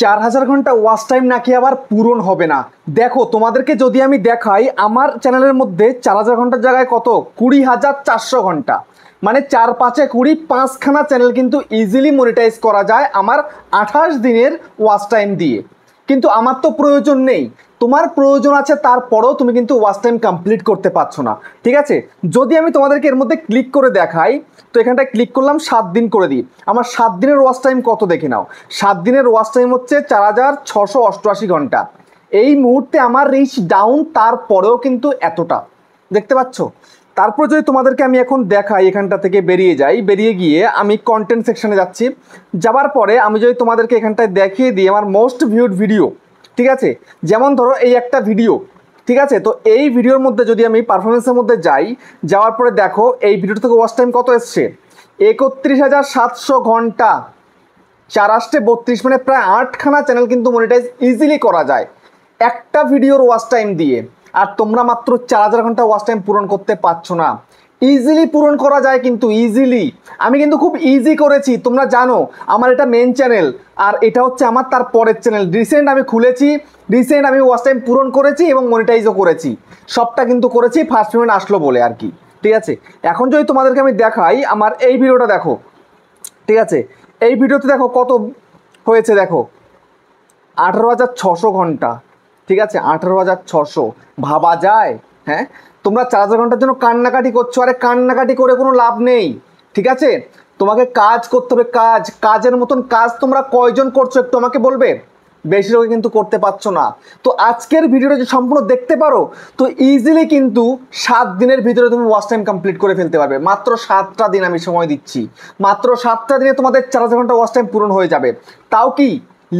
4000 ঘন্টা watch time নাকি আবার পূরণ হবে না। দেখো তোমাদেরকে যদি আমি দেখাই আমার চ্যানেলের মধ্যে 4000 ঘন্টার জায়গায় কত 20,400 ঘন্টা, মানে 4 5 20 5খানা চ্যানেল কিন্তু ইজিলি মনিটাইজ করা যায় আমার 28 দিনের ওয়াচ টাইম দিয়ে। কিন্তু আমার তো প্রয়োজন নেই, তোমার প্রয়োজন আছে, তারপরেও তুমি কিন্তু ওয়াচ টাইম কমপ্লিট করতে পারছো না। ঠিক আছে, যদি আমি তোমাদেরকে এর মধ্যে ক্লিক করে দেখাই, তো এখানটায় ক্লিক করলাম 7 দিন করে দিই, আমার 7 দিনের ওয়াচ টাইম কত দেখে নাও। 7 দিনের ওয়াচ টাইম হচ্ছে 4688 ঘন্টা। এই মুহূর্তে আমার রিচ ডাউন, তারপরেও কিন্তু এতটা দেখতে পাচ্ছ। তারপর যদি তোমাদেরকে আমি এখন দেখাই, এখানটা থেকে বেরিয়ে যাই, বেরিয়ে গিয়ে আমি কন্টেন্ট সেকশনে যাচ্ছি, যাবার পরে আমি যদি তোমাদেরকে এখানটায় দেখিয়ে দিই আমার মোস্ট ভিউড ভিডিও, ঠিক আছে, যেমন ধরো এই একটা ভিডিও, ঠিক আছে, তো এই ভিডিওর মধ্যে যদি আমি পারফরমেন্সের মধ্যে যাই, যাওয়ার পরে দেখো এই ভিডিও থেকে ওয়াচ টাইম কত এসছে 31,700 ঘন্টা, 4/32, মানে প্রায় 8খানা চ্যানেল কিন্তু মনিটাইজ ইজিলি করা যায় একটা ভিডিওর ওয়াচ টাইম দিয়ে। আর তোমরা মাত্র 4000 ঘন্টা ওয়াচ টাইম পূরণ করতে পারছো না। ইজিলি পূরণ করা যায় কিন্তু ইজিলি, আমি কিন্তু খুব ইজি করেছি। তোমরা জানো আমার এটা মেন চ্যানেল, আর এটা হচ্ছে আমার তার পরের চ্যানেল। রিসেন্ট আমি খুলেছি, রিসেন্ট আমি ওয়াচ টাইম পূরণ করেছি এবং মনিটাইজও করেছি, সবটা কিন্তু করেছি ফার্স্ট পেমেন্ট আসলো বলে আর কি। ঠিক আছে, এখন যদি তোমাদেরকে আমি দেখাই আমার এই ভিডিওটা দেখো, ঠিক আছে, এই ভিডিওতে দেখো কত হয়েছে, দেখো 18,600 ঘন্টা। ঠিক আছে, 18,600 ভাবা যায়? হ্যাঁ, তোমরা 4000 ঘন্টার জন্য কান্নাকাটি করছো, আরে কান্নাকাটি করে কোনো লাভ নেই। ঠিক আছে, তোমাকে কাজ করতে হবে, কাজের মতন কাজ তোমরা কয়জন করছো একটু আমাকে বলবে? বেশিরভাগই কিন্তু করতে পারছো না। তো আজকের ভিডিওটা যদি সম্পূর্ণ দেখতে পারো, তো ইজিলি কিন্তু 7 দিনের ভিতরে তুমি ওয়াচ টাইম কমপ্লিট করে ফেলতে পারবে। মাত্র 7টা দিন আমি সময় দিচ্ছি, মাত্র 7টা দিনে তোমাদের 4000 ঘন্টা ওয়াচ টাইম পূরণ হয়ে যাবে। তাও কি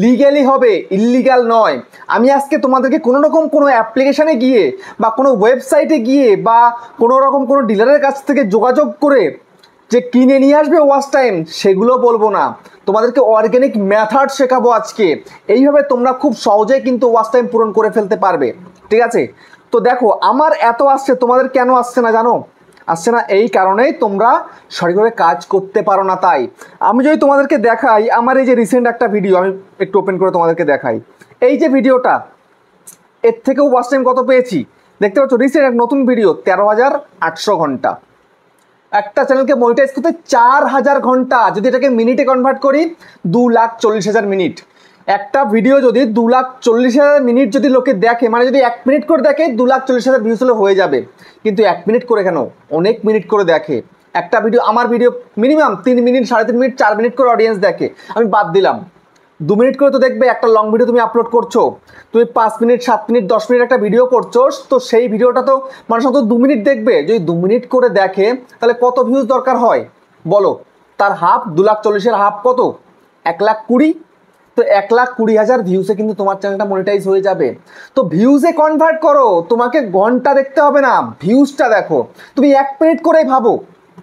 লিগ্যালি হবে, ইল্লিগাল নয়। আমি আজকে তোমাদেরকে কোনো রকম কোনো অ্যাপ্লিকেশানে গিয়ে বা কোনো ওয়েবসাইটে গিয়ে বা কোনো রকম কোনো ডিলারের কাছ থেকে যোগাযোগ করে যে কিনে নিয়ে আসবে ওয়াচ টাইম, সেগুলো বলবো না। তোমাদেরকে অর্গ্যানিক মেথড শেখাবো আজকে, এইভাবে তোমরা খুব সহজেই কিন্তু ওয়াচ টাইম পূরণ করে ফেলতে পারবে। ঠিক আছে, তো দেখো আমার এত আসছে, তোমাদের কেন আসছে না জানো? আসছে না এই কারণেই তোমরা সঠিকভাবে কাজ করতে পারো না। তাই আমি যদি তোমাদেরকে দেখাই আমার এই যে রিসেন্ট একটা ভিডিও, আমি একটু ওপেন করে তোমাদেরকে দেখাই, এই যে ভিডিওটা, এর থেকেও ওয়াচ টাইম কত পেয়েছি দেখতে পাচ্ছ। রিসেন্ট এক নতুন ভিডিও 13,800 ঘন্টা। একটা চ্যানেলকে মনিটাইজ করতে 4000 ঘন্টা, যদি এটাকে মিনিটে কনভার্ট করি 2,40,000 মিনিট। একটা ভিডিও যদি 2,40,000 মিনিট যদি লোকে দেখে, মানে যদি 1 মিনিট করে দেখে 2,40,000 ভিউজ হলে হয়ে যাবে। কিন্তু 1 মিনিট করে কেন, অনেক মিনিট করে দেখে একটা ভিডিও। আমার video minimum 3 minute, 3.5 minute, 4 minute করে অডিয়েন্স দেখে, আমি বাদ দিলাম 2 মিনিট করে তো দেখবে। একটা লং ভিডিও তুমি আপলোড করছো, তুমি 5 মিনিট, 7 মিনিট, 10 মিনিট একটা ভিডিও করছো, তো সেই ভিডিওটা তো মানুষ অন্তত 2 মিনিট দেখবে। যদি 2 মিনিট করে দেখে তাহলে কত ভিউজ দরকার হয় বলো? তার হাফ, 2,40,000 হাফ কত, 1,20,000। তো 1,20,000 ভিউসে কিন্তু তোমার চ্যানেলটা মনিটাইজ হয়ে যাবে। তো ভিউজে কনভার্ট করো, তোমাকে ঘন্টা দেখতে হবে না, ভিউজটা দেখো। তুমি 1 মিনিট করেই ভাবো,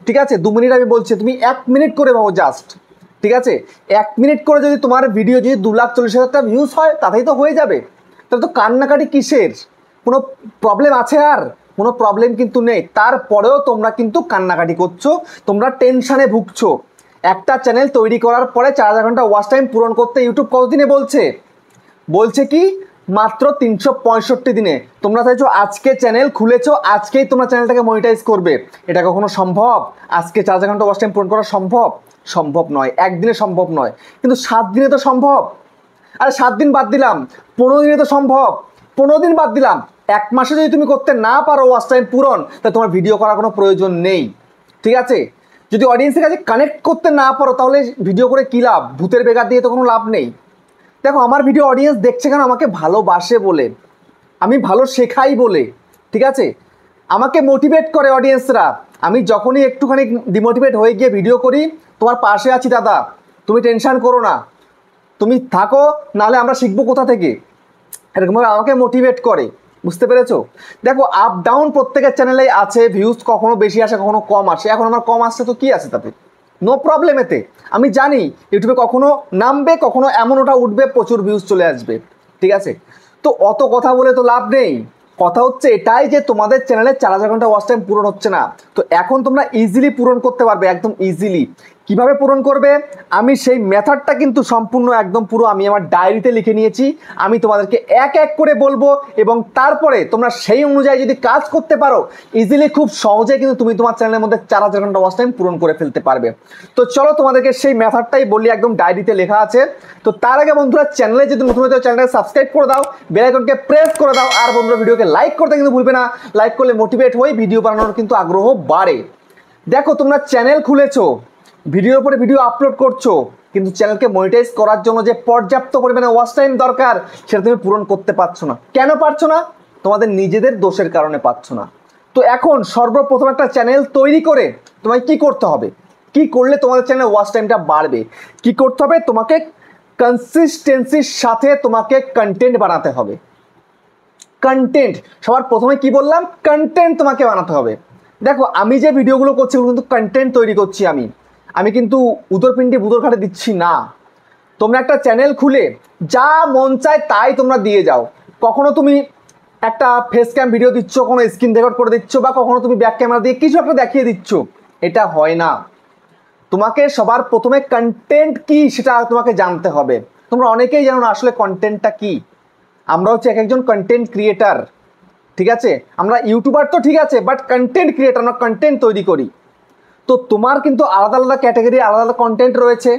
ঠিক আছে, 2 মিনিট আমি বলছি, তুমি 1 মিনিট করে ভাবো জাস্ট। ঠিক আছে, 1 মিনিট করে যদি তোমার ভিডিও যদি 2,40,000টা ভিউজ হয়, তাতেই তো হয়ে যাবে। তাহলে তো কান্নাকাটি কিসের? কোনো প্রবলেম আছে? আর কোনো প্রবলেম কিন্তু নেই। তারপরেও তোমরা কিন্তু কান্নাকাটি করছো, তোমরা টেনশানে ভুগছো। একটা চ্যানেল তৈরি করার পরে 4000 ঘন্টা ওয়াচ টাইম পূরণ করতে ইউটিউব কতদিনে বলছে কি মাত্র 365 দিনে। তোমরা চাইছো আজকে চ্যানেল খুলেছো, আজকেই তোমরা চ্যানেলটাকে মনিটাইজ করবে, এটা কখনো সম্ভব? আজকে 4000 ঘন্টা ওয়াচ টাইম পূরণ করা সম্ভব? সম্ভব নয়, একদিনে সম্ভব নয়। কিন্তু 7 দিনে তো সম্ভব। আরে 7 দিন বাদ দিলাম, 15 দিনে তো সম্ভব। 15 দিন বাদ দিলাম, 1 মাসে যদি তুমি করতে না পারো ওয়াচ টাইম পূরণ, তাহলে তোমার ভিডিও করার কোনো প্রয়োজন নেই। ঠিক আছে, যদি অডিয়েন্সের কাছে কানেক্ট করতে না পারো, তাহলে ভিডিও করে কী লাভ? ভূতের বেগার দিয়ে তো কোনো লাভ নেই। দেখো আমার ভিডিও অডিয়েন্স দেখছে কেন? আমাকে ভালোবাসে বলে, আমি ভালো শেখাই বলে। ঠিক আছে, আমাকে মোটিভেট করে অডিয়েন্সরা। আমি যখনই একটুখানি ডিমোটিভেট হয়ে গিয়ে ভিডিও করি, তোমার পাশে আছি দাদা, তুমি টেনশান করো না, তুমি থাকো, নাহলে আমরা শিখবো কোথা থেকে, এরকমভাবে আমাকে মোটিভেট করে। বুঝতে পেরেছো? দেখো আপ ডাউন প্রত্যেকের চ্যানেলেই আছে, ভিউজ কখনো বেশি আসে, কখনো কম আসে। এখন আমার কম আসছে তো কি আছে তাতে, নো প্রবলেম। এতে আমি জানি ইউটিউবে কখনো নামবে, কখনো এমন ওটা উঠবে, প্রচুর ভিউজ চলে আসবে। ঠিক আছে, তো অত কথা বলে তো লাভ নেই। কথা হচ্ছে এটাই যে তোমাদের চ্যানেলে 4000 ঘন্টা ওয়াচ টাইম পূরণ হচ্ছে না। তো এখন তোমরা ইজিলি পূরণ করতে পারবে, একদম ইজিলি। কিভাবে পূরণ করবে আমি সেই মেথডটা কিন্তু সম্পূর্ণ একদম পুরো আমি আমার ডায়েরিতে লিখে নিয়েছি। আমি তোমাদেরকে এক এক করে বলবো এবং তারপরে তোমরা সেই অনুযায়ী যদি কাজ করতে পারো ইজিলি খুব সহজে কিন্তু তুমি তোমার চ্যানেলের মধ্যে 4000 ঘন্টা ওয়াচ টাইম পূরণ করে ফেলতে পারবে। তো চলো তোমাদেরকে সেই মেথডটাই বলি, একদম ডায়েরিতে লেখা আছে। তো তার আগে বন্ধুরা চ্যানেলে যদি নতুন হতে চ্যানেলটাকে সাবস্ক্রাইব করে দাও, বেল আইকনকে প্রেস করে দাও, আর বন্ধুরা ভিডিওকে লাইক করতে কিন্তু ভুলবে না। লাইক করলে মোটিভেট হই, ভিডিও বানানোর কিন্তু আগ্রহ বাড়ে। দেখো তোমরা চ্যানেল খুলেছো, ভিডিওর উপরে ভিডিও আপলোড করছো, কিন্তু চ্যানেলকে মনিটাইজ করার জন্য যে পর্যাপ্ত পরিমাণে ওয়াচ টাইম দরকার সেটা তুমি পূরণ করতে পারছো না। কেন পারছো না? তোমাদের নিজেদের দোষের কারণে পারছো না। তো এখন সর্বপ্রথম একটা চ্যানেল তৈরি করে তোমায় কি করতে হবে, কি করলে তোমাদের চ্যানেলে ওয়াচ টাইমটা বাড়বে, কি করতে হবে? তোমাকে কনসিস্টেন্সির সাথে তোমাকে কন্টেন্ট বানাতে হবে। কন্টেন্ট সবার প্রথমে কি বললাম, কন্টেন্ট তোমাকে বানাতে হবে। দেখো আমি যে ভিডিওগুলো করছি ওগুলো কিন্তু কন্টেন্ট তৈরি করছি আমি কিন্তু উদরপিণ্ডি বুদরঘাটে দিচ্ছি না। তোমরা একটা চ্যানেল খুলে যা মন চায় তাই তোমরা দিয়ে যাও। কখনো তুমি একটা ফেস ক্যাম ভিডিও দিচ্ছ, কোনো স্ক্রিন রেকর্ড করে দিচ্ছ, বা কখনো তুমি ব্যাক ক্যামেরা দিয়ে কিছু একটা দেখিয়ে দিচ্ছ, এটা হয় না। তোমাকে সবার প্রথমে কন্টেন্ট কি সেটা তোমাকে জানতে হবে। তোমরা অনেকেই জানো না আসলে কন্টেন্টটা কি। আমরা হচ্ছে এক একজন কন্টেন্ট ক্রিয়েটার, ঠিক আছে? আমরা ইউটিউবার তো ঠিক আছে, বাট কন্টেন্ট ক্রিয়েটার, আমরা কন্টেন্ট তৈরি করি। তো তোমার কিন্তু আলাদা আলাদা ক্যাটাগরি, আলাদা আলাদা কন্টেন্ট রয়েছে।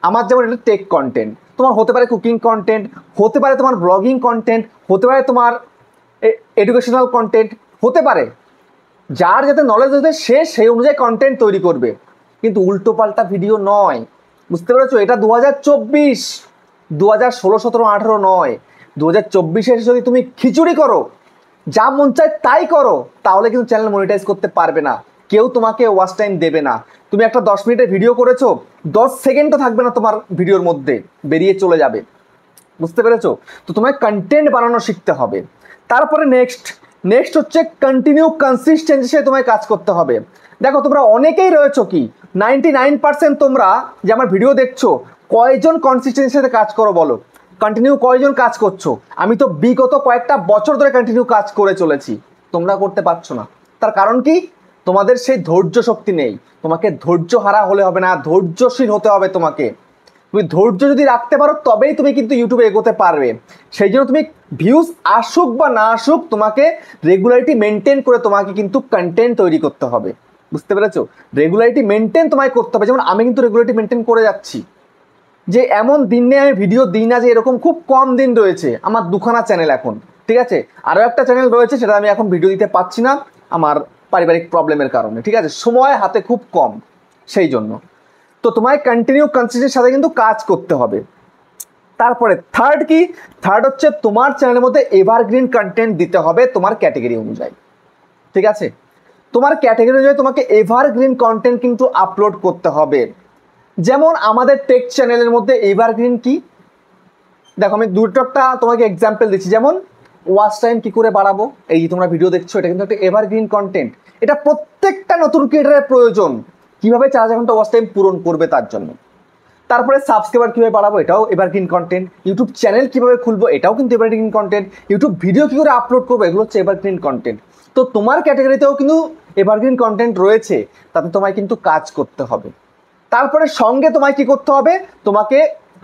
আমার যেমন এটা টেক কন্টেন্ট, তোমার হতে পারে কুকিং কন্টেন্ট, হতে পারে তোমার ব্লগিং কন্টেন্ট, হতে পারে তোমার এডুকেশনাল কন্টেন্ট, হতে পারে। যার যাতে নলেজ হতে সে সেই অনুযায়ী কন্টেন্ট তৈরি করবে, কিন্তু উল্টো পাল্টা ভিডিও নয়। বুঝতে পেরেছো? এটা 2024, 2016, 17, 18 নয়। 2024-এ যদি তুমি খিচুড়ি করো, যা মন চায় তাই করো, তাহলে কিন্তু চ্যানেল মনিটাইজ করতে পারবে না, কেউ তোমাকে ওয়াচ টাইম দেবে না। তুমি একটা 10 মিনিটের ভিডিও করেছো, 10 সেকেন্ডও থাকবে না তোমার ভিডিওর মধ্যে, বেরিয়ে চলে যাবে। বুঝতে পেরেছো? তো তোমায় কন্টেন্ট বানানো শিখতে হবে। তারপরে নেক্সট হচ্ছে কন্টিনিউ কনসিস্টেন্সি সাথে তোমায় কাজ করতে হবে। দেখো তোমরা অনেকেই রয়েছো কি 99% তোমরা যে আমার ভিডিও দেখছো, কয়জন কনসিস্টেন্সির সাথে কাজ করো বলো? কন্টিনিউ কয়জন কাজ করছো? আমি তো বিগত কয়েকটা বছর ধরে কন্টিনিউ কাজ করে চলেছি, তোমরা করতে পারছো না। তার কারণ কি? তোমাদের সেই ধৈর্য শক্তি নেই। তোমাকে ধৈর্য হারা হলে হবে না, ধৈর্যশীল হতে হবে তোমাকে। তুমি ধৈর্য যদি রাখতে পারো তবেই তুমি কিন্তু ইউটিউবে এগোতে পারবে। সেই জন্য তুমি ভিউজ আসুক বা না আসুক, তোমাকে রেগুলারিটি মেনটেন করে তোমাকে কিন্তু কন্টেন্ট তৈরি করতে হবে। বুঝতে পেরেছো? রেগুলারিটি মেনটেন তোমায় করতে হবে। যেমন আমি কিন্তু রেগুলারিটি মেনটেন করে যাচ্ছি, যে এমন দিন নেই আমি ভিডিও দিই না, যে এরকম খুব কম দিন রয়েছে। আমার দুখানা চ্যানেল এখন, ঠিক আছে, আরও একটা চ্যানেল রয়েছে, সেটা আমি এখন ভিডিও দিতে পারছি না আমার পারিবারিক প্রবলেমের কারণে, ঠিক আছে, সময় হাতে খুব কম, সেই জন্য। তো তোমায় কন্টিনিউ কনসিস্টেন্সির সাথে কিন্তু কাজ করতে হবে। তারপরে থার্ড হচ্ছে তোমার চ্যানেলের মধ্যে এভারগ্রিন কন্টেন্ট দিতে হবে তোমার ক্যাটাগরি অনুযায়ী, ঠিক আছে? তোমার ক্যাটাগরি অনুযায়ী তোমাকে এভারগ্রিন কন্টেন্ট কিন্তু আপলোড করতে হবে। যেমন আমাদের টেক চ্যানেলের মধ্যে এভারগ্রিন কি, দেখো আমি দুটোটা তোমাকে এক্সাম্পল দিচ্ছি। যেমন ওয়াচ টাইম কি করে বাড়াবো, এই যে তোমরা ভিডিও দেখছো, এটা কিন্তু একটা এভারগ্রিন কন্টেন্ট। এটা প্রত্যেকটা নতুন ক্রিয়েটারের প্রয়োজন, কিভাবে 4000 ঘন্টা ওয়াচ টাইম পূরণ করবে তার জন্য। তারপরে সাবস্ক্রাইবার কীভাবে বাড়াবো, এটাও এভারগ্রিন কন্টেন্ট। ইউটিউব চ্যানেল কীভাবে খুলবো, এটাও কিন্তু এভারগ্রিন কন্টেন্ট। ইউটিউব ভিডিও কী করে আপলোড করবো, এগুলো হচ্ছে এভারগ্রিন কন্টেন্ট। তো তোমার ক্যাটাগরিতেও কিন্তু এভারগ্রিন কন্টেন্ট রয়েছে, তাতে তোমায় কিন্তু কাজ করতে হবে। তারপরে সঙ্গে তোমায় কি করতে হবে, তোমাকে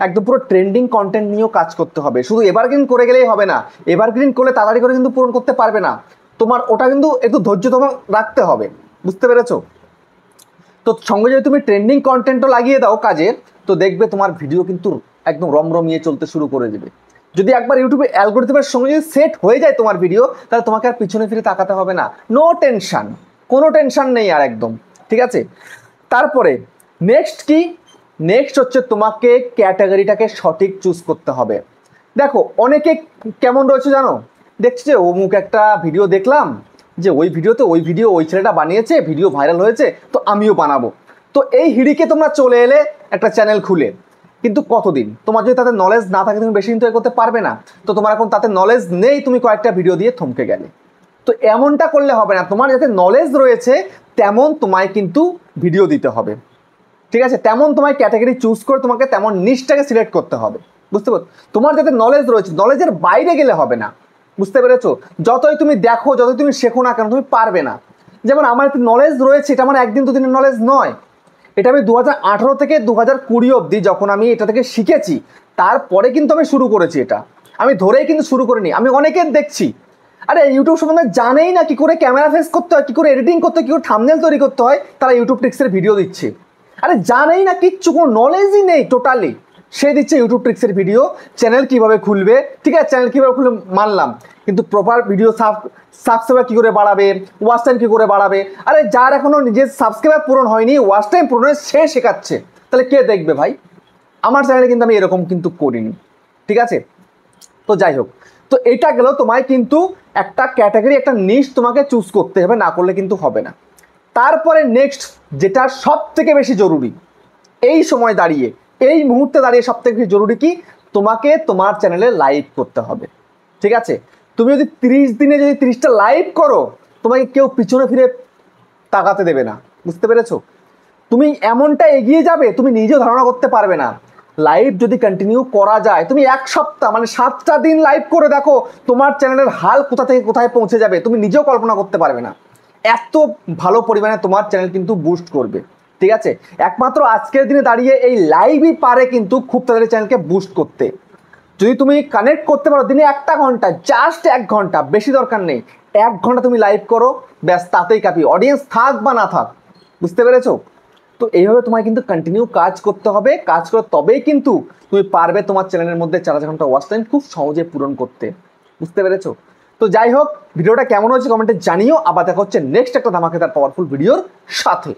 একদম পুরো ট্রেন্ডিং কন্টেন্ট নিয়েও কাজ করতে হবে। শুধু এভারগ্রিন করে গেলেই হবে না, এভারগ্রিন করলে তাড়াতাড়ি করে কিন্তু পূরণ করতে পারবে না। তোমার ওটা কিন্তু একটু ধৈর্য তোমার রাখতে হবে। বুঝতে পেরেছো? তো সঙ্গে যদি তুমি ট্রেন্ডিং কন্টেন্টও লাগিয়ে দাও কাজে, তো দেখবে তোমার ভিডিও কিন্তু একদম রমরমিয়ে চলতে শুরু করে দেবে। যদি একবার ইউটিউবে অ্যালগরিদমের সঙ্গে যদি সেট হয়ে যায় তোমার ভিডিও, তাহলে তোমাকে আর পিছনে ফিরে তাকাতে হবে না। নো টেনশন, কোনো টেনশন নেই আর একদম, ঠিক আছে? তারপরে নেক্সট হচ্ছে তোমাকে ক্যাটাগরিটাকে সঠিক চুজ করতে হবে। দেখো অনেকে কেমন রয়েছে জানো, দেখছি যে অমুক একটা ভিডিও দেখলাম, যে ওই ভিডিওতে ওই ছেলেটা বানিয়েছে, ভিডিও ভাইরাল হয়েছে, তো আমিও বানাবো। তো এই হিড়িকে তোমরা চলে এলে একটা চ্যানেল খুলে, কিন্তু কতদিন? তোমার যদি তাতে নলেজ না থাকে তুমি বেশি কিন্তু করতে পারবে না। তো তোমার এখন তাতে নলেজ নেই, তুমি কয়েকটা ভিডিও দিয়ে থমকে গেলে। তো এমনটা করলে হবে না। তোমার যাতে নলেজ রয়েছে তেমন তোমায় কিন্তু ভিডিও দিতে হবে, ঠিক আছে? তেমন তোমায় ক্যাটাগরি চুজ করে তোমাকে তেমন নিশটাকে সিলেক্ট করতে হবে। বুঝতে পারছো? তোমার যাতে নলেজ রয়েছে, নলেজের বাইরে গেলে হবে না। বুঝতে পেরেছো? যতই তুমি দেখো, যতই তুমি শেখো না কেন, তুমি পারবে না। যেমন আমার একটু নলেজ রয়েছে, এটা আমার একদিন দুদিনের নলেজ নয়। এটা আমি 2018 থেকে 2020 অবধি যখন আমি এটা থেকে শিখেছি, তারপরে কিন্তু আমি শুরু করেছি। এটা আমি ধরেই কিন্তু শুরু করিনি। আমি অনেকের দেখছি আরে ইউটিউব সম্বন্ধে জানেই না কি করে ক্যামেরা ফেস করতে হয়, কি করে এডিটিং করতে হয়, কি করে থাম্বনেল তৈরি করতে হয়, তারা ইউটিউব ট্রিক্সের ভিডিও দিচ্ছে। আরে জানেই না, কিচ্ছু কোনো নলেজই নেই টোটালি, সে দিচ্ছে ইউটিউব ট্রিক্সের ভিডিও। চ্যানেল কিভাবে খুলবে, ঠিক আছে চ্যানেল কিভাবে খুলবে মানলাম, কিন্তু প্রপার ভিডিও সাবস্ক্রাইবার কি করে বাড়াবে, ওয়াচ টাইম কি করে বাড়াবে, আরে যার এখনো নিজের সাবস্ক্রাইবার পূরণ হয়নি, ওয়াচ টাইম পূরণে সে শেখাচ্ছে, তাহলে কে দেখবে ভাই? আমার চ্যানেলে কিন্তু আমি এরকম কিন্তু করিনি, ঠিক আছে? তো যাই হোক, তো এটা গেল, তোমায় কিন্তু একটা ক্যাটাগরি, একটা নিশ তোমাকে চুজ করতে হবে, না করলে কিন্তু হবে না। তারপরে নেক্সট যেটা সব থেকে বেশি জরুরি এই সময় দাঁড়িয়ে, এই মুহূর্তে দাঁড়িয়ে সব থেকে বেশি জরুরি কি, তোমাকে তোমার চ্যানেলে লাইভ করতে হবে, ঠিক আছে? তুমি যদি 30 দিনে যদি 30টা লাইভ করো, তোমাকে কেউ পিছনে ফিরে তাকাতে দেবে না, বুঝতে পেরেছো? তুমি এমনটা এগিয়ে যাবে তুমি নিজেও ধারণা করতে পারবে না। লাইভ যদি কন্টিনিউ করা যায়, তুমি এক সপ্তাহ মানে 7টা দিন লাইভ করে দেখো, তোমার চ্যানেলের হাল কোথা থেকে কোথায় পৌঁছে যাবে তুমি নিজেও কল্পনা করতে পারবে না। এত ভালো পরিমাণে তোমার চ্যানেল কিন্তু বুস্ট করবে, ঠিক আছে? একমাত্র আজকের দিনে দাঁড়িয়ে এই লাইভই পারে কিন্তু খুব তাড়াতাড়ি চ্যানেলকে বুস্ট করতে। যদি তুমি কানেক্ট করতে পারো দিনে 1টা ঘন্টা, জাস্ট 1 ঘন্টা, বেশি দরকার নেই, 1 ঘন্টা তুমি লাইভ করো, ব্যাস তাতেই কাফি, অডিয়েন্স থাক বা না থাক, বুঝতে পেরেছো? তো এইভাবে তোমায় কিন্তু কন্টিনিউ কাজ করতে হবে, কাজ করে তবেই কিন্তু তুমি পারবে তোমার চ্যানেলের মধ্যে 4,000 ঘন্টা ওয়াচ টাইম খুব সহজে পূরণ করতে, বুঝতে পেরেছো? তো যাই হোক, ভিডিওটা কেমন হয়েছে কমেন্টে জানিও। আবার দেখা হচ্ছে নেক্সট একটা ধামাকেদার পাওয়ারফুল ভিডিওর সাথে।